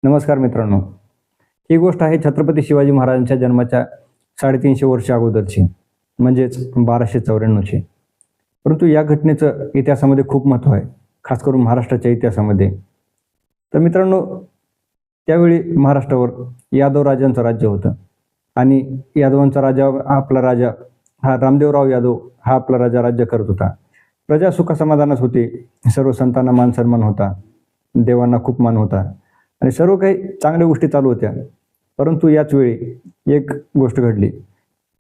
नमस्कार मित्रांनो. ही गोष्ट आहे छत्रपती शिवाजी महाराजांच्या जन्माच्या 350 वर्ष अगोदरची, म्हणजेच 1294ची. परंतु या घटनेचं इतिहासामध्ये खूप महत्त्व आहे, खास करून महाराष्ट्राच्या इतिहासामध्ये. तर मित्रांनो, त्यावेळी महाराष्ट्रावर यादव राजांचं राज्य होतं आणि यादवांचा राजा आपला राजा हा रामदेवराव यादव हा आपला राजा राज्य करत होता. प्रजा सुखसमाधानात होती, सर्व संतांना मान सन्मान होता, देवांना खूप मान होता आणि सर्व काही चांगल्या गोष्टी चालू होत्या. परंतु याच वेळी एक गोष्ट घडली.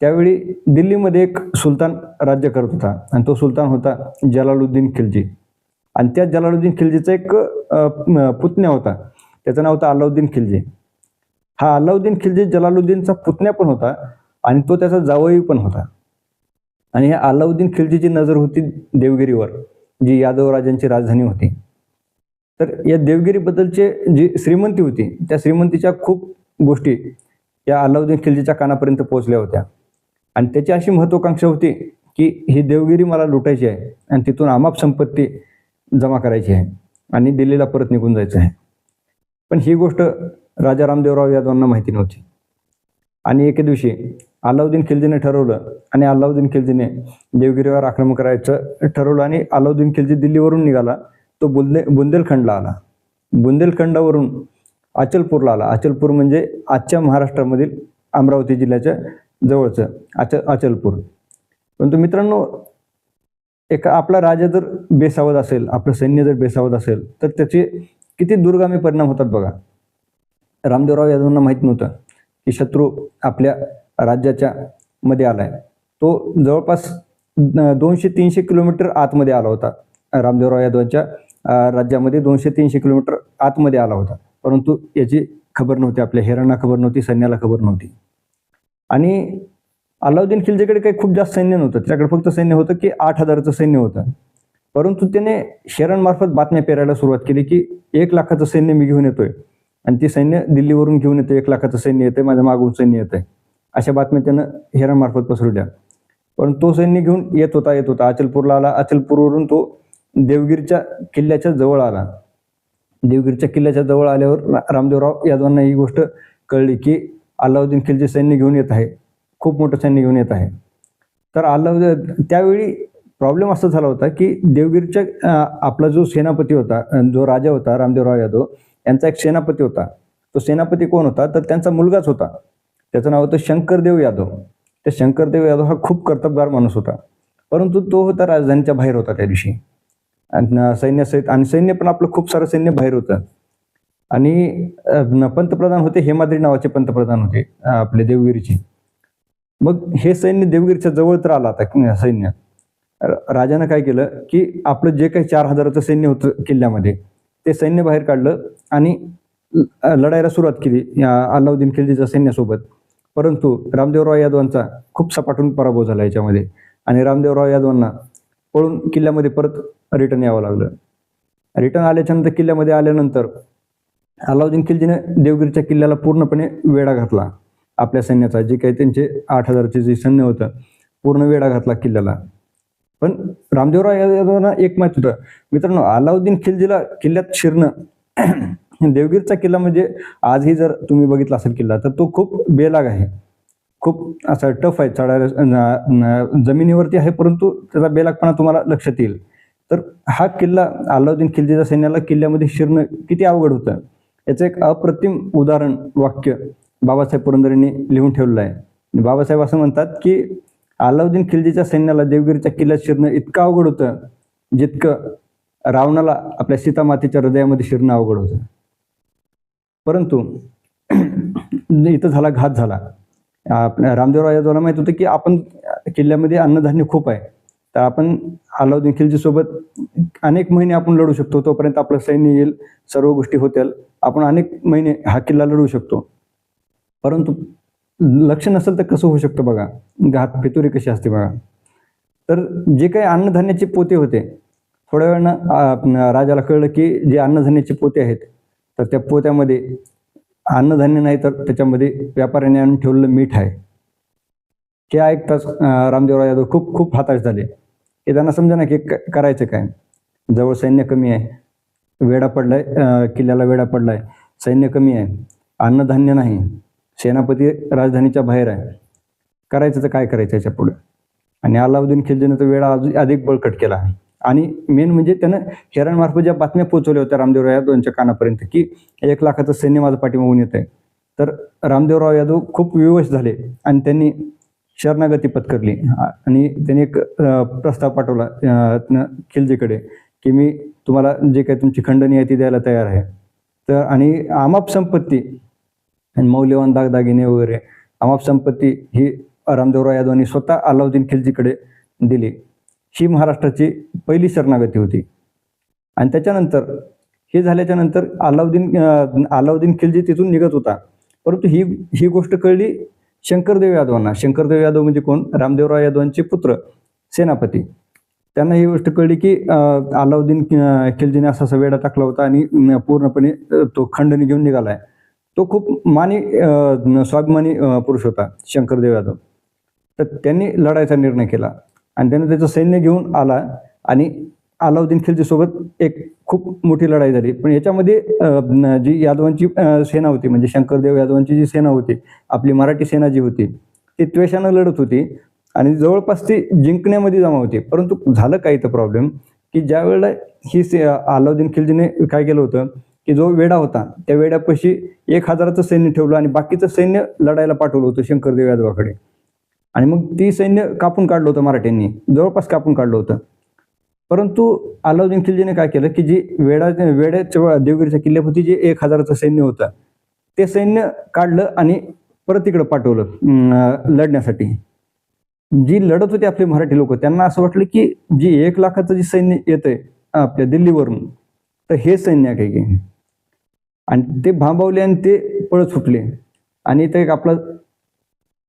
त्यावेळी दिल्लीमध्ये एक सुलतान राज्य करत होता आणि तो सुलतान होता जलालुद्दीन खिलजी. आणि त्या जलालुद्दीन खिलजीचा एक पुतण्या होता, त्याचं नाव होतं अलाउद्दीन खिलजी. हा अलाउद्दीन खिलजी जलालुद्दीनचा पुतण्या पण होता आणि तो त्याचा जावई पण होता. आणि ह्या अलाउद्दीन खिलजीची नजर होती देवगिरीवर, जी यादव राजांची राजधानी होती. तर या देवगिरीबद्दलचे जी श्रीमंती होती, त्या श्रीमंतीच्या खूप गोष्टी या अलाउद्दीन खिलजीच्या कानापर्यंत पोहोचल्या होत्या. आणि त्याची अशी महत्त्वाकांक्षा होती की ही देवगिरी मला लुटायची आहे आणि तिथून अमाप संपत्ती जमा करायची आहे आणि दिल्लीला परत निघून जायचं आहे. पण ही गोष्ट राजा रामदेवराव यादवांना माहिती नव्हती. आणि एके दिवशी अलाउद्दीन खिलजीने ठरवलं आणि अलाउद्दीन खिलजीने देवगिरीवर आक्रमण करायचं ठरवलं आणि अलाउद्दीन खिलजी दिल्लीवरून निघाला. तो बुंदेलखंडला आला. बुंदेलखंडावरून अचलपूरला आला. अचलपूर म्हणजे आजच्या महाराष्ट्रामधील अमरावती जिल्ह्याच्या जवळचं अचलपूर. परंतु मित्रांनो, आपला राजा जर बेसावध असेल, आपलं सैन्य जर बेसावध असेल, तर त्याचे किती दूरगामी परिणाम होतात बघा. रामदेवराव यादवांना माहीत नव्हतं की शत्रू आपल्या राज्याच्या मध्ये आलाय. तो जवळपास 200-300 किलोमीटर आतमध्ये आला होता. रामदेवराव यादवांच्या राज्यामध्ये 200-300 किलोमीटर आतमध्ये आला होता. परंतु याची खबर नव्हती, आपल्या हेरांना खबर नव्हती, सैन्याला खबर नव्हती. आणि अलाउद्दीन खिलजीकडे काही खूप जास्त सैन्य नव्हतं. त्याच्याकडे फक्त सैन्य होतं की 8,000चं सैन्य होतं. परंतु त्याने शेरांमार्फत बातम्या पेरायला सुरुवात केली की 1,00,000चं सैन्य मी घेऊन येतोय आणि ती सैन्य दिल्लीवरून घेऊन येतोय, 1,00,000चं सैन्य येतंय, माझ्या मागून सैन्य येतंय. अशा बातम्या त्यानं हेरांमार्फत पसरवल्या. पण तो सैन्य घेऊन येत होता अचलपूरला आला. अचलपूरवरून तो देवगिरीच्या किल्ल्याच्या जवळ आला. देवगिरीच्या किल्ल्याच्या जवळ आल्यावर रामदेवराव यादवांना ही गोष्ट कळली की अलाउद्दीन खिलजी सैन्य घेऊन येत आहे, खूप मोठं सैन्य घेऊन येत आहे. तर त्यावेळी प्रॉब्लेम असा झाला होता की देवगिरीच्या आपला जो सेनापती होता, जो राजा होता रामदेवराव यादव, यांचा एक सेनापती होता. तो सेनापती कोण होता, तर त्यांचा मुलगाच होता. त्याचं नाव होतं शंकरदेव यादव. त्या शंकरदेव यादव हा खूप कर्तबगार माणूस होता. परंतु तो होता राजधानीच्या बाहेर होता त्या दिवशी सैन्यासहित. आणि सैन्य पण आपलं खूप सारं सैन्य बाहेर होतं. आणि पंतप्रधान होते, हेमाद्री नावाचे पंतप्रधान होते आपले देवगिरीचे. मग हे सैन्य देवगिरीच्या जवळ तर आला आता सैन्य. राजानं काय केलं की आपलं जे काही 4,000चं सैन्य होतं किल्ल्यामध्ये, ते सैन्य बाहेर काढलं आणि लढायला सुरुवात केली या अलाउद्दीन खिलजीच्या सैन्यासोबत. परंतु रामदेवराव यादवांचा खूप सपाटून पराभव झाला याच्यामध्ये आणि रामदेवराव यादवांना पळून किल्ल्यामध्ये परत रिटर्न यावं लागलं. रिटर्न आल्याच्यानंतर किल्ल्यामध्ये आल्यानंतर अलाउद्दीन खिलजीने देवगिरीच्या किल्ल्याला पूर्णपणे वेढा घातला. आपल्या सैन्याचा जे काही त्यांचे 8,000चे जे सैन्य होतं, पूर्ण वेढा घातला किल्ल्याला. पण रामदेवराव यादवांना एक माहित होतं मित्रांनो, अलाउद्दीन खिलजीला किल्ल्यात शिरणं देवगिरीचा किल्ला म्हणजे आजही जर तुम्ही बघितला असेल किल्ला, तर तो खूप बेलाग आहे, खूप असा टफ आहे चढायला. जमिनीवरती आहे परंतु त्याचा बेलागपणा तुम्हाला लक्षात येईल. तर हा किल्ला अलाउद्दीन खिलजीच्या सैन्याला किल्ल्यामध्ये शिरणं किती अवघड होतं, याचं एक अप्रतिम उदाहरण वाक्य बाबासाहेब पुरंदरेंनी लिहून ठेवलेलं आहे. बाबासाहेब असं म्हणतात की अलाउद्दीन खिलजीच्या सैन्याला देवगिरीच्या किल्ल्यात शिरणं इतकं अवघड होतं, जितकं रावणाला आपल्या सीतामातेच्या हृदयामध्ये शिरणं अवघड होतं. परंतु इथं घात झाला. रामदेवराव यादवांना माहित होतं की आपण किल्ल्यामध्ये अन्नधान्य खूप आहे, तर आपण अलाउद्दीन खिलजीसोबत अनेक महिने आपण लढू शकतो. तोपर्यंत आपलं सैन्य येईल, सर्व गोष्टी होतील, आपण अनेक महिने हा किल्ला लढू शकतो. परंतु लक्ष नसेल तर कसं होऊ शकतं बघा, घात फितुरी कशी असते बघा. तर जे काही अन्नधान्याचे पोते होते, थोड्या वेळानं राजाला कळलं की जे अन्नधान्याचे पोते आहेत, तर त्या पोत्यामध्ये अन्नधान्य नाही तर त्याच्यामध्ये व्यापाऱ्याने आणून ठेवलेलं मीठ आहे. हे ऐकताच रामदेवराव यादव खूप हताश झाले की त्यांना समजा ना की करायचं काय. जवळ सैन्य कमी आहे, वेढा पडलाय, किल्ल्याला वेढा पडलाय सैन्य कमी आहे, अन्नधान्य नाही, सेनापती राजधानीच्या बाहेर आहे, करायचं तर काय करायचं याच्या पुढे. आणि अलाउद्दीन खिलजीनं तर वेळा अधिक बळकट केला. आणि मेन म्हणजे त्यानं हेरांमार्फत ज्या बातम्या पोहोचवल्या होत्या रामदेवराव यादव यांच्या कानापर्यंत की 1,00,000चं सैन्य माझं पाठीमागून येत आहे, तर रामदेवराव यादव खूप विवश झाले आणि त्यांनी शरणागती पत्करली. आणि त्यांनी एक प्रस्ताव पाठवला खिलजीकडे की मी तुम्हाला जे काही तुमची खंडणी आहे ती द्यायला तयार आहे. तर आणि अमाप संपत्ती आणि मौल्यवान दागदागिने वगैरे अमाप संपत्ती ही रामदेवराव यादवांनी स्वतः अलाउद्दीन खिलजीकडे दिली. ही महाराष्ट्राची पहिली शरणागती होती. आणि त्याच्यानंतर हे झाल्याच्या नंतर अलाउद्दीन खिलजी तिथून निघत होता. परंतु ही गोष्ट कळली शंकरदेव यादवांना. शंकरदेव यादव म्हणजे कोण? रामदेवराव यादवांचे पुत्र, सेनापती. त्यांना ही गोष्ट कळली की अलाउद्दीन खिलजीने असा वेढा टाकला होता आणि पूर्णपणे तो खंडणी घेऊन निघालाय. तो खूप स्वाभिमानी पुरुष होता शंकरदेव यादव. तर त्यांनी लढायचा निर्णय केला आणि त्याने त्याचं सैन्य घेऊन आला आणि अलाउद्दीन खिलजीसोबत एक खूप मोठी लढाई झाली. पण याच्यामध्ये जी यादवांची सेना होती, म्हणजे शंकरदेव यादवांची जी सेना होती, आपली मराठी सेना जी होती, ती द्वेषानं लढत होती आणि जवळपास ती जिंकण्यामध्ये जमा होती. परंतु झालं काय इथं प्रॉब्लेम की ज्या वेळेला अलाउद्दीन खिलजीने काय केलं होतं की जो वेढा होता त्या वेढ्यापाशी 1,000चं सैन्य ठेवलं आणि बाकीचं सैन्य लढायला पाठवलं होतं शंकरदेव यादवाकडे. आणि मग ती सैन्य कापून काढलं होतं मराठ्यांनी, जवळपास कापून काढलं होतं. परंतु अलाउद्दीन खिलजीने काय केलं की जी वेड्याच्या देवगिरीच्या किल्ल्याभोवती जे 1,000चं सैन्य होतं ते सैन्य काढलं आणि परत तिकडं पाठवलं लढण्यासाठी. जी लढत होती आपले मराठी लोक, त्यांना असं वाटलं की जी 1,00,000चं जे सैन्य येतंय आपल्या दिल्लीवरून, तर हे सैन्य आहे काही. आणि ते भांबावले आणि ते पळत सुटले आणि ते आपला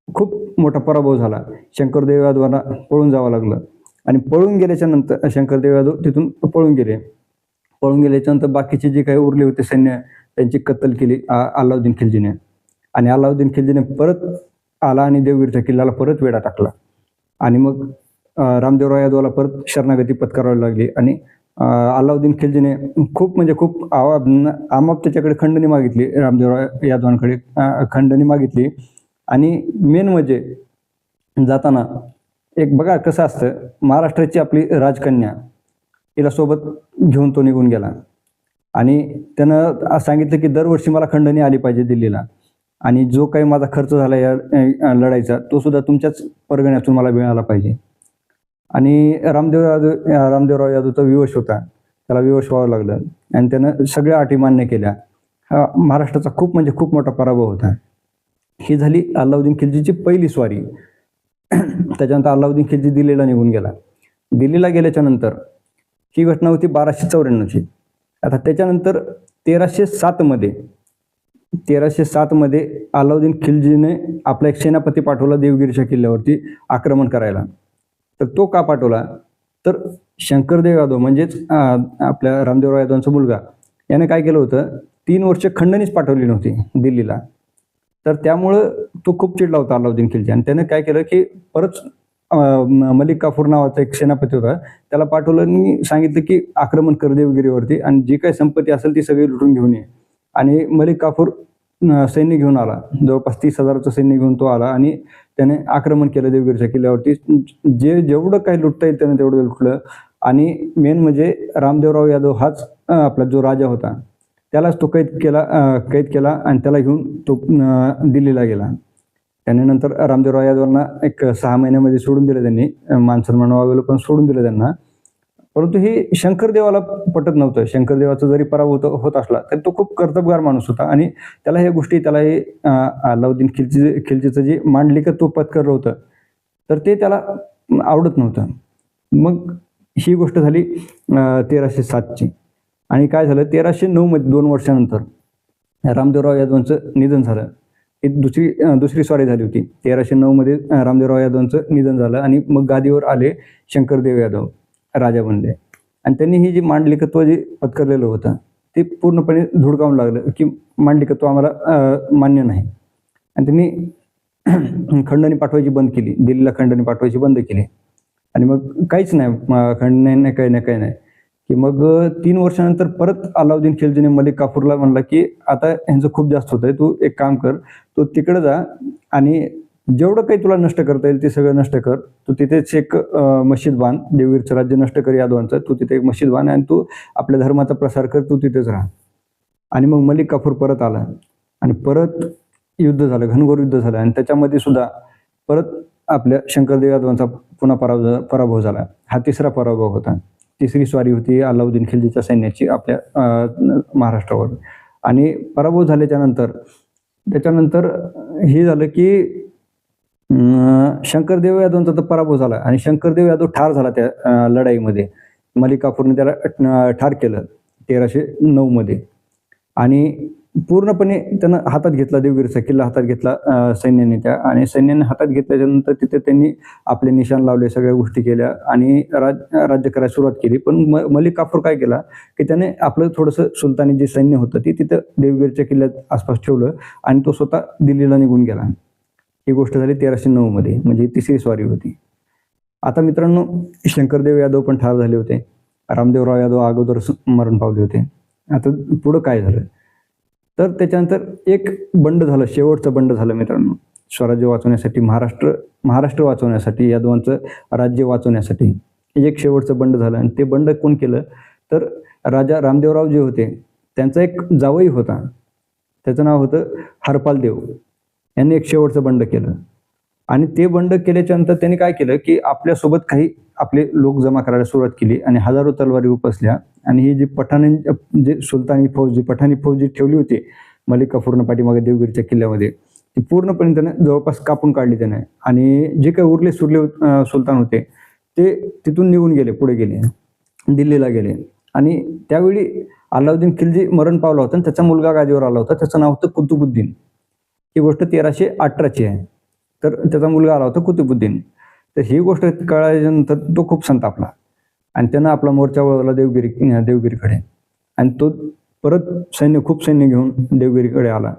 खूप मोठा पराभव झाला. शंकरदेव यादवांना पळून जावं लागलं आणि पळून गेल्याच्या नंतर शंकरदेव यादव तिथून पळून गेल्याच्या नंतर बाकीचे जे काही उरले होते सैन्य त्यांची कत्तल केली अलाउद्दीन खिलजीने. आणि अलाउद्दीन खिलजीने परत आला आणि देवगिरीच्या किल्ल्याला परत वेढा टाकला. आणि मग रामदेवराव यादवाला परत शरणागती पत्करावी लागली. आणि अलाउद्दीन खिलजीने खूप आमाप त्याच्याकडे खंडणी मागितली, रामदेवराव यादवांकडे खंडणी मागितली. आणि मेन म्हणजे जाताना एक बघा कसं असतं, महाराष्ट्राची आपली राजकन्या तिला सोबत घेऊन तो निघून गेला आणि त्यानं सांगितलं की दरवर्षी मला खंडणी आली पाहिजे दिल्लीला आणि जो काही माझा खर्च झाला या लढाईचा तो सुद्धा तुमच्याच परगण्यातून मला मिळाला पाहिजे. आणि रामदेवराव यादवचा विवश होता, त्याला विवश व्हावं लागलं आणि त्यानं सगळ्या अटी मान्य केल्या. हा महाराष्ट्राचा खूप मोठा पराभव होता. ही झाली अलाउद्दीन खिलजीची पहिली स्वारी. त्याच्यानंतर अलाउद्दीन खिलजी दिल्लीला निघून गेला. दिल्लीला गेल्याच्या नंतर ही घटना होती 1294ची. आता त्याच्यानंतर 1307मध्ये अलाउद्दीन खिलजीने आपला एक सेनापती पाठवला देवगिरीच्या किल्ल्यावरती आक्रमण करायला. तर तो का पाठवला? तर शंकरदेव यादव म्हणजेच आपल्या रामदेवराव यादवांचा मुलगा याने काय केलं होतं, 3 वर्ष खंडणीच पाठवली नव्हती दिल्लीला. तर त्यामुळं तो खूप चिडला होता अलाउद्दीन खिलजी आणि त्याने काय केलं की परत मलिक काफूर नावाचा एक सेनापती होता त्याला पाठवलं आणि सांगितलं की आक्रमण कर देवगिरीवरती आणि जी काही संपत्ती असेल ती सगळी लुटून घेऊन ये. आणि मलिक काफूर सैन्य घेऊन आला, जवळपास 30,000चं सैन्य घेऊन तो आला आणि त्याने आक्रमण केलं देवगिरीच्या किल्ल्यावरती. जेवढं काही लुटता येईल त्याने तेवढं लुटलं. आणि मेन म्हणजे रामदेवराव यादव हाच आपला जो राजा होता त्यालाच तो कैद केला आणि त्याला घेऊन तो दिल्लीला गेला. त्याने नंतर रामदेवराव यादवांना एक 6 महिन्यामध्ये सोडून दिलं त्यांनी, मानसन्मान वगैरे पण सोडून दिलं त्यांना. परंतु हे शंकरदेवाला पटत नव्हतं. शंकरदेवाचा जरी पराभव होत असला तरी तो खूप कर्तबगार माणूस होता आणि त्याला ह्या गोष्टी हे अलाउद्दीन खिलजीचं जे मांडलिकत्व पत्करलं होतं तर ते त्याला आवडत नव्हतं. मग ही गोष्ट झाली 1307ची. आणि काय झालं, 1309मध्ये 2 वर्षानंतर रामदेवराव यादवांचं निधन झालं. ही दुसरी स्वारी झाली होती. 1309मध्ये रामदेवराव यादवांचं निधन झालं आणि मग गादीवर आले शंकरदेव यादव, राजा बनले. आणि त्यांनी ही जी मांडलिकत्व जे पत्करलेलं होतं ते पूर्णपणे धुडकावून लागलं की मांडलिकत्व आम्हाला मान्य नाही. आणि त्यांनी खंडणी पाठवायची बंद केली, दिल्लीला खंडणी पाठवायची बंद केली. आणि मग काहीच नाही, खंडणी नाही, काही नाही. की मग 3 वर्षानंतर परत अलाउद्दीन खिलजीने मलिक काफूरला म्हणला की आता ह्यांचं खूप जास्त होतंय, तू एक काम कर, तू तिकडे जा आणि जेवढं काही तुला नष्ट करता येईल ते सगळं नष्ट कर. तू तिथेच एक मशीद बांध, देवगिरीचं राज्य नष्ट कर यादवांचं, तू तिथे एक मशीद बांध आणि तू आपल्या धर्माचा प्रसार कर, तू तिथेच राहा. आणि मग मलिक काफूर परत आला आणि परत युद्ध झालं, घनघोर युद्ध झालं आणि त्याच्यामध्ये सुद्धा परत आपल्या शंकरदेव यादवांचा पुन्हा पराभव झाला. हा तिसरा पराभव होता. तिसरी स्वारी होती अलाउद्दीन खिलजीच्या सैन्याची आपल्या महाराष्ट्रावर. आणि पराभव झाल्याच्या नंतर त्याच्यानंतर हे झालं की शंकरदेव यादवांचा तर पराभव झाला आणि शंकरदेव यादव ठार झाला त्या लढाईमध्ये. मलिक काफूरने त्याला ठार केलं 1309 मध्ये आणि पूर्णपणे त्यानं हातात घेतला, देवगिरीचा किल्ला हातात घेतला सैन्याने त्या. आणि सैन्याने हातात घेतल्याच्यानंतर तिथे त्यांनी आपले निशाण लावले, सगळ्या गोष्टी केल्या आणि राज्य करायला सुरुवात केली. पण मलिक काफूर काय केला की त्याने आपलं थोडंसं सुलतानी जे सैन्य होतं ते तिथं देवगिरीच्या किल्ल्यात आसपास ठेवलं आणि तो स्वतः दिल्लीला निघून गेला. ही गोष्ट झाली 1309 मध्ये, म्हणजे तिसरी स्वारी होती. आता मित्रांनो, शंकरदेव यादव पण ठार झाले होते, रामदेवराव यादव अगोदर मरण पावले होते. आता पुढं काय झालं तर त्याच्यानंतर एक बंड झालं, शेवटचं बंड झालं मित्रांनो, स्वराज्य वाचवण्यासाठी, महाराष्ट्र वाचवण्यासाठी, यादवांचं राज्य वाचवण्यासाठी एक शेवटचं बंड झालं. आणि ते बंड कोण केलं तर राजा रामदेवराव जे होते त्यांचा एक जावई होता, त्याचं नाव होतं हरपाल देव. यांनी एक शेवटचं बंड केलं आणि ते बंड केल्याच्या नंतर त्यांनी काय केलं की आपल्यासोबत काही आपले लोक जमा करायला सुरुवात केली आणि हजारो तलवारी उपसल्या. आणि ही जी सुलतानी फौज, जी पठाणी फौज जी ठेवली होती मलिक काफूरनं पाठीमागे देवगिरीच्या किल्ल्यामध्ये, ती पूर्णपणे त्याने जवळपास कापून काढली त्याने. आणि जे काही उरले सुरले सुलतान होते ते तिथून निघून गेले, पुढे गेले, दिल्लीला गेले. आणि त्यावेळी अलाउद्दीन खिलजी मरण पावला होता आणि त्याचा मुलगा गादीवर आला होता, त्याचं नाव होतं कुतुबुद्दीन. ही गोष्ट 1318ची आहे. तर त्याचा मुलगा आला होता कुतुबुद्दीन. तर ही गोष्ट कळल्यानंतर तो खूप संतापला आणि त्यानं आपला मोर्चा वळवला देवगिरीकडे. आणि तो परत खूप सैन्य घेऊन देवगिरीकडे आला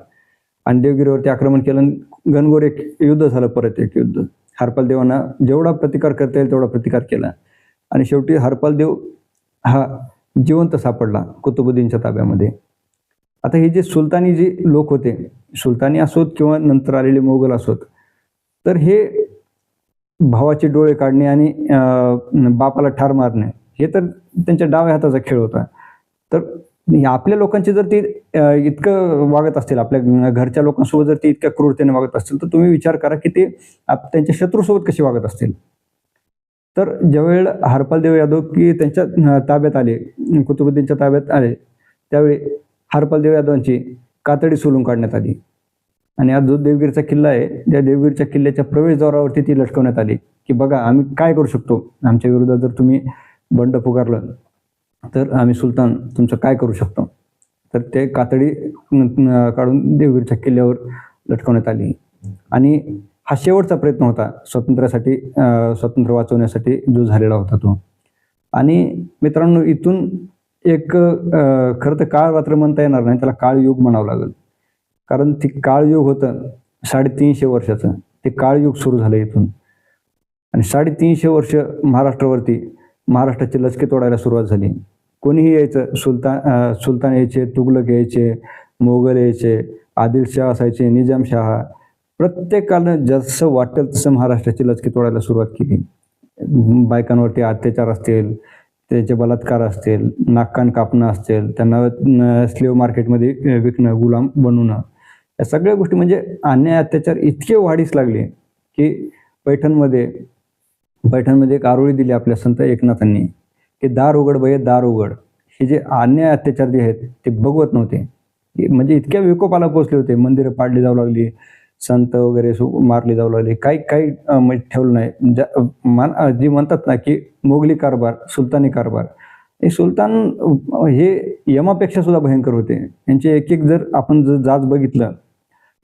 आणि देवगिरीवरती आक्रमण केलं. घनघोर एक युद्ध झालं, परत एक युद्ध. हरपाल देवांना जेवढा प्रतिकार करता येईल तेवढा प्रतिकार केला आणि शेवटी हरपाल देव हा जिवंत सापडला कुतुबुद्दीनच्या ताब्यामध्ये. आता हे जे सुलतानी जे लोक होते, सुलतानी असोत किंवा नंतर आलेले मोगल असोत, तर हे भावाचे डोळे काढणे आणि बापाला ठार मारणे हे तर त्यांच्या डाव्या हाताचा खेळ होता. तर आपल्या लोकांची जर ती इतकं वागत असतील, आपल्या घरच्या लोकांसोबत जर ती इतक्या क्रूरतेने वागत असतील, तर तुम्ही विचार करा की ते त्यांच्या शत्रूसोबत कशी वागत असतील. तर ज्यावेळेला हरपाल देव यादव की त्यांच्या ताब्यात आले, कुतुबुद्दीनच्या ताब्यात आले, त्यावेळी हरपाल देव यादवांची कातडी सोलून काढण्यात आली. आणि आज जो देवगिरीचा किल्ला आहे, त्या देवगिरीच्या किल्ल्याच्या प्रवेशद्वारावरती ती लटकवण्यात आली की बघा आम्ही काय करू शकतो, आमच्या विरोधात जर तुम्ही बंड पुकारलं तर आम्ही सुलतान तुमचं काय करू शकतो. तर ते कातडी काढून देवगिरीच्या किल्ल्यावर लटकवण्यात आली. आणि हा शेवटचा प्रयत्न होता स्वातंत्र्य वाचवण्यासाठी जो झालेला होता तो. आणि मित्रांनो, इथून एक खरं तर काळ रात्र म्हणता येणार नाही, त्याला काळयुग म्हणावं लागेल. कारण ते काळयुग होतं 350 वर्षाचं, ते काळयुग सुरू झालं इथून. आणि 350 वर्ष महाराष्ट्राची लचके तोडायला सुरुवात झाली. कोणीही यायचं, सुलतान यायचे, तुघलक यायचे, मोगल यायचे, आदिलशाह असायचे, निजामशाह, प्रत्येकानं जसं वाटेल तसं महाराष्ट्राची लचके तोडायला सुरुवात केली. बायकांवरती अत्याचार असतील, त्याचे बलात्कार असतील, नाककान कापणं असतील, त्यांना स्लेव्ह मार्केटमध्ये विकणं, गुलाम बनवणं, या सगळ्या गोष्टी म्हणजे अन्याय अत्याचार इतके वाढीस लागले की पैठणमध्ये एक आरोळी दिली आपल्या संत एकनाथांनी की दार उघड बये दार उघड. हे जे अन्याय अत्याचार जे आहेत ते बघवत नव्हते, म्हणजे इतक्या विकोपाला पोचले होते. मंदिरं पाडली जाऊ लागली, संत वगैरे मारले जाऊ लागले, काही ठेवलं नाही. जी म्हणतात ना की मोगली कारभार, सुलतानी कारभार, हे सुलतान हे यमापेक्षा सुद्धा भयंकर होते. यांचे एक एक जर आपण जाच बघितलं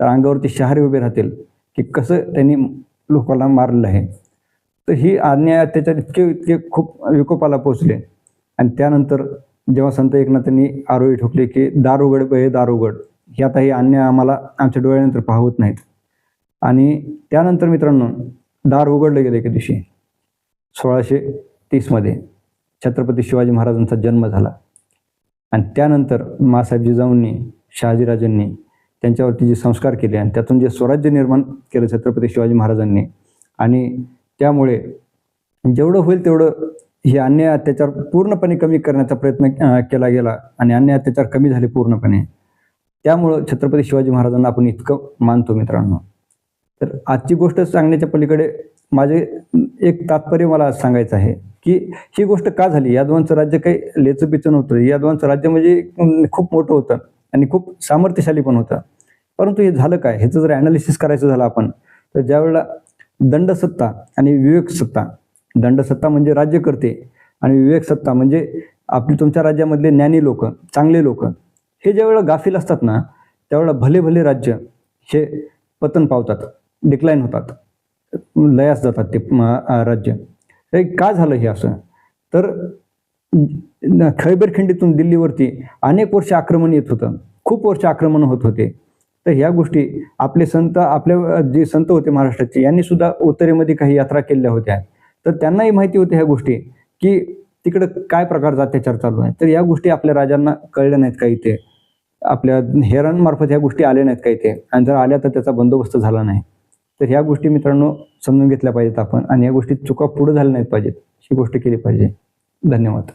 तर अंगावरती शहारे उभे राहतील की कसं त्यांनी लोकांना मारलं आहे. तर ही अन्याय अत्याचार इतके खूप विकोपाला पोचले. आणि त्यानंतर जेव्हा संत एकनाथांनी आरोळी ठोकली की दार उघड बये दार उघड, हे आता हे अन्याय आम्हाला आमच्या डोळ्यानंतर पाहत नाहीत. आणि त्यानंतर मित्रांनो दार उघडलं गेलं एके दिवशी 1630 मध्ये. छत्रपती शिवाजी महाराजांचा जन्म झाला. आणि त्यानंतर माँसाहेब जिजाऊंनी, शहाजीराजांनी त्यांच्यावरती जे संस्कार केले आणि त्यातून जे स्वराज्य निर्माण केलं छत्रपती शिवाजी महाराजांनी, आणि त्यामुळे जेवढं होईल तेवढं हे अन्याय अत्याचार पूर्णपणे कमी करण्याचा प्रयत्न केला गेला आणि अन्याय अत्याचार कमी झाले पूर्णपणे. त्यामुळं छत्रपती शिवाजी महाराजांना आपण इतकं मानतो मित्रांनो. तर आजची गोष्ट सांगण्याच्या पलीकडे माझे एक तात्पर्य मला आज सांगायचं आहे की ही गोष्ट का झाली. यादवांचं राज्य काही लेचपिचं नव्हतं. यादवांचं राज्य म्हणजे खूप मोठं होतं आणि खूप सामर्थ्यशाली पण होतं. परंतु हे झालं काय, ह्याचं जर ॲनालिसिस करायचं झालं आपण, तर ज्यावेळेला दंडसत्ता आणि विवेकसत्ता, दंडसत्ता म्हणजे राज्यकर्ते आणि विवेकसत्ता म्हणजे आपली तुमच्या राज्यामधले ज्ञानी लोक, चांगले लोक, हे ज्यावेळेला गाफील असतात ना, त्यावेळेला भले भले राज्य हे पतन पावतात, डिक्लाईन होतात, लयास जातात ते राज्य. हे का झालं हे असं, तर खैबर खिंडीतून दिल्लीवरती अनेक वर्ष आक्रमण येत होतं, खूप वर्ष आक्रमण होत होते. तर ह्या गोष्टी आपले संत, आपल्या जे संत होते महाराष्ट्राचे, यांनी सुद्धा उत्तरेमध्ये काही यात्रा केलेल्या होत्या. तर त्यांनाही माहिती होते ह्या गोष्टी की तिकडं काय प्रकारचा अत्याचार चालू आहे. तर या गोष्टी आपल्या राजांना कळल्या नाहीत काही, ते आपल्या हेरांमार्फत ह्या गोष्टी आल्या नाहीत काही ते, आणि जर आल्या तर त्याचा बंदोबस्त झाला नाही. तर ह्या गोष्टी मित्रांनो समजून घेतल्या पाहिजेत आपण, आणि या गोष्टी चुका पुढे झाल्या नाहीत पाहिजेत, ही गोष्ट केली पाहिजे. धन्यवाद.